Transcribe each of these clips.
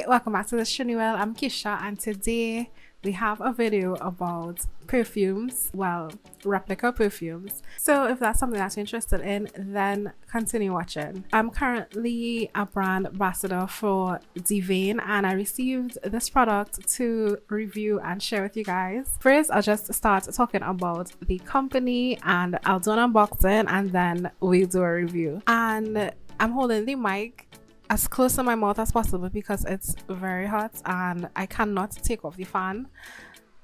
welcome back to the Thistriniwill. I'm Kisha, and today we have a video about perfumes, well, replica perfumes. So if that's something that you're interested in, then continue watching. I'm currently a brand ambassador for DIVAIN, and I received this product to review and share with you guys. First, I'll just start talking about the company, and I'll do an unboxing, and then we'll do a review. And I'm holding the mic as close to my mouth as possible because it's very hot and I cannot take off the fan,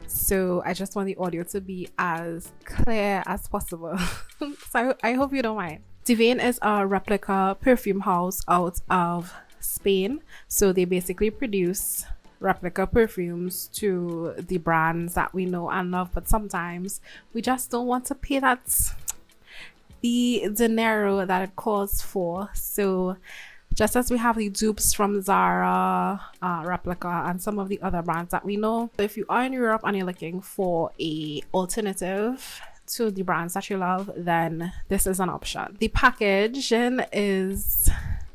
so I just want the audio to be as clear as possible. So I hope you don't mind. DIVAIN is a replica perfume house out of Spain, so they basically produce replica perfumes to the brands that we know and love, but sometimes we just don't want to pay the dinero that it calls for. So just as we have the dupes from Zara, Replica, and some of the other brands that we know, if you are in Europe and you're looking for a alternative to the brands that you love, then this is an option. The packaging is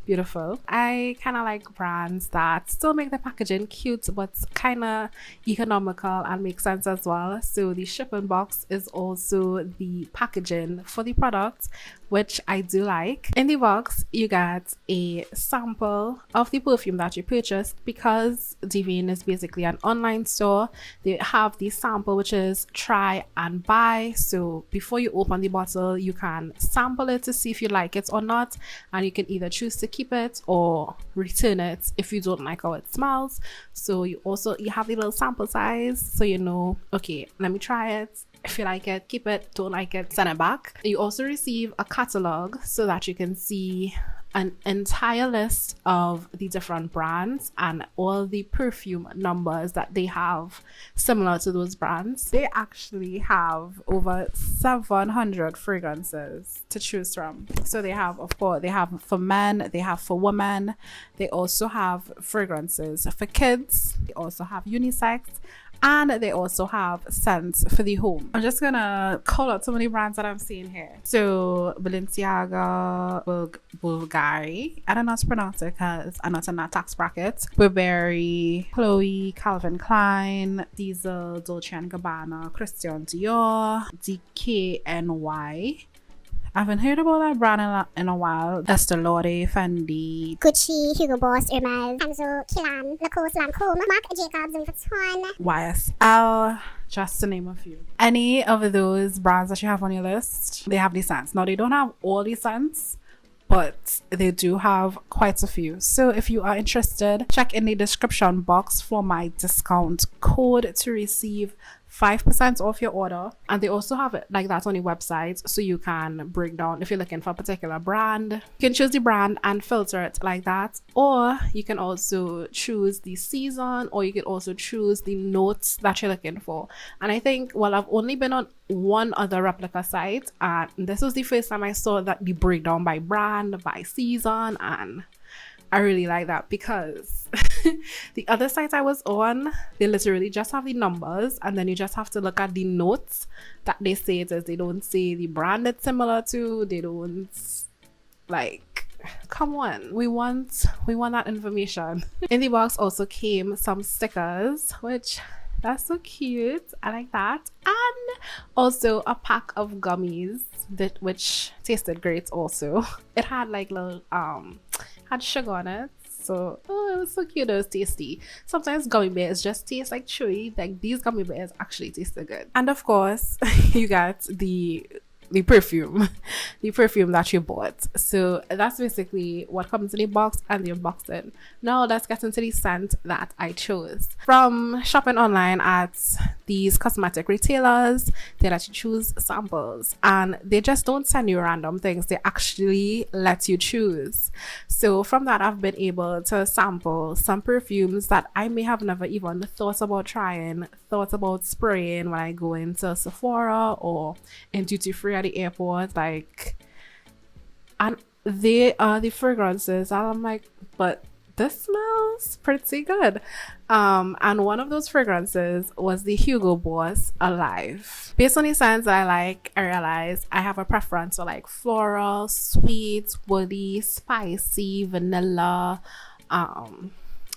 beautiful. I kind of like brands that still make the packaging cute but kind of economical and make sense as well. So the shipping box is also the packaging for the product, which I do like. In the box you get a sample of the perfume that you purchased. Because DIVAIN is basically an online store, they have the sample, which is try and buy. So before you open the bottle, you can sample it to see if you like it or not, and you can either choose to keep it or return it if you don't like how it smells. So you have the little sample size, so you know, okay, let me try it. If you like it, keep it. Don't like it, send it back. You also receive a catalog so that you can see an entire list of the different brands and all the perfume numbers that they have similar to those brands. They actually have over 700 fragrances to choose from. So they have, of course, they have for men, they have for women, they also have fragrances for kids, they also have unisex, and they also have scents for the home. I'm just gonna call out some of the brands that I'm seeing here. So Balenciaga, Bulgari, I don't know how to pronounce it because I'm not in that tax bracket. Burberry, Chloe, Calvin Klein, Diesel, Dolce & Gabbana, Christian Dior, DKNY. I haven't heard about that brand in a while. Estée Lauder, Fendi, Gucci, Hugo Boss, Hermes, Kenzo, Kilan, Lacoste, Lancôme, Marc Jacobs, Louis Vuitton, YSL, just to name a few. Any of those brands that you have on your list, they have the scents. Now, they don't have all the scents, but they do have quite a few. So if you are interested, check in the description box for my discount code to receive 5% off your order. And they also have it like that on the website, so you can break down if you're looking for a particular brand. You can choose the brand and filter it like that, or you can also choose the season, or you can also choose the notes that you're looking for. And I think, well, I've only been on one other replica site, and this was the first time I saw that the breakdown by brand, by season, and I really like that because the other site I was on, they literally just have the numbers, and then you just have to look at the notes that they say it is. They don't say the brand it's similar to. They don't, like, come on, we want that information. In the box also came some stickers, which that's so cute. I like that. And also a pack of gummies which tasted great also. It had like little had sugar on it, so it was so cute. It was tasty. Sometimes gummy bears just taste like chewy. Like, these gummy bears actually tasted good. And of course you got the perfume that you bought. So that's basically what comes in the box and the unboxing. Now let's get into the scent that I chose. From shopping online at these cosmetic retailers, they let you choose samples, and they just don't send you random things. They actually let you choose. So from that, I've been able to sample some perfumes that I may have never even thought about trying, thought about spraying when I go into Sephora or in duty free at the airport, like, and they are the fragrances, and I'm like, but this smells pretty good. And one of those fragrances was the Hugo Boss Alive. Based on the scents that I like, I realized I have a preference for like floral, sweet, woody, spicy, vanilla,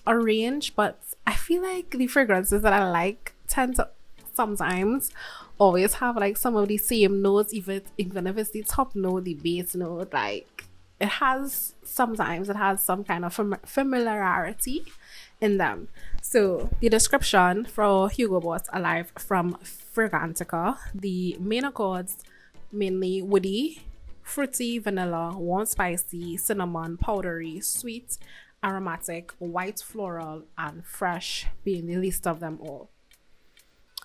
a range, but I feel like the fragrances that I like tend to sometimes always have like some of the same notes, even if it's the top note, the base note, like it has some kind of familiarity in them. So the description for Hugo Boss Alive from Fragrantica: the main accords mainly woody, fruity, vanilla, warm, spicy, cinnamon, powdery, sweet, aromatic, white, floral, and fresh being the least of them all.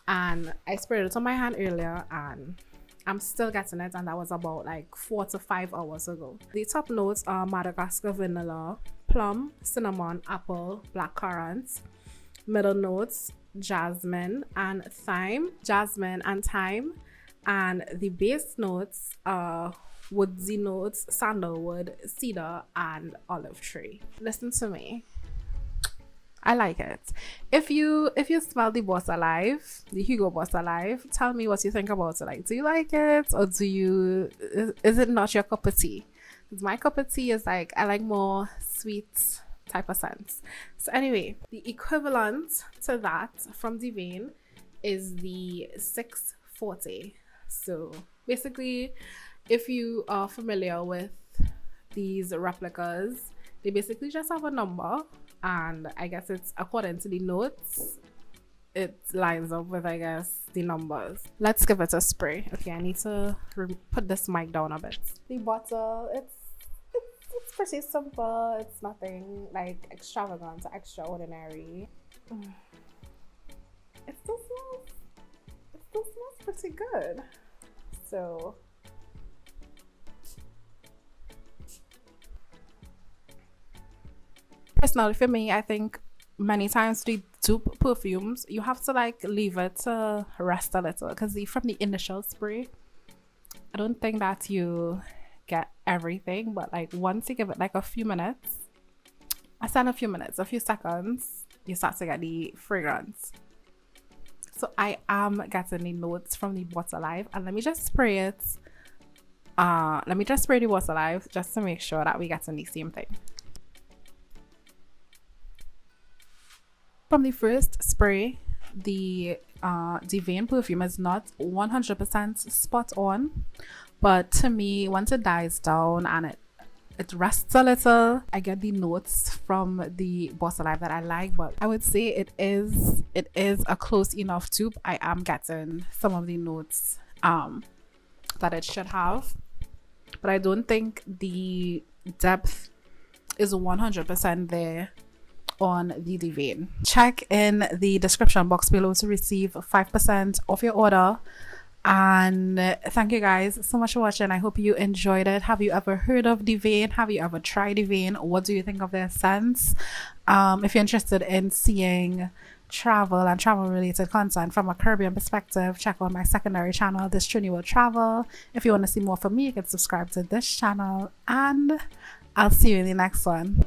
And I sprayed it on my hand earlier and I'm still getting it, and that was about like 4 to 5 hours ago. The top notes are Madagascar vanilla, plum, cinnamon, apple, blackcurrant. Middle notes jasmine and thyme, and the base notes are woodsy notes, sandalwood, cedar, and olive tree. Listen to me, I like it. If you smell the Boss Alive, the Hugo Boss Alive, tell me what you think about it. Like, do you like it, or is it not your cup of tea? Because my cup of tea is like, I like more sweet type of scents. So anyway, the equivalent to that from DIVAIN is the 640. So basically, if you are familiar with these replicas, they basically just have a number, and I guess it's according to the notes, it lines up with, I guess, the numbers. Let's give it a spray. Okay, I need to put this mic down a bit. The bottle, it's pretty simple. It's nothing like extravagant or extraordinary. It still smells pretty good. So personally, for me, I think many times with dupe perfumes, you have to like leave it to rest a little, because from the initial spray, I don't think that you get everything, but like once you give it like a few minutes, a few seconds, you start to get the fragrance. So I am getting the notes from the Boss Alive, and let me just spray it. Let me just spray the Boss Alive just to make sure that we get the same thing. From the first spray, the DIVAIN perfume is not 100% spot on, but to me, once it dies down and it rests a little, I get the notes from the Boss Alive that I like. But I would say it is a close enough dupe. I am getting some of the notes that it should have, but I don't think the depth is 100% there on the DIVAIN. Check in the description box below to receive 5% off your order. And thank you guys so much for watching. I hope you enjoyed it. Have you ever heard of DIVAIN? Have you ever tried DIVAIN? What do you think of their scents? If you're interested in seeing travel and travel related content from a Caribbean perspective, check out my secondary channel, Thistriniwill Travel. If you want to see more from me, you can subscribe to this channel, and I'll see you in the next one.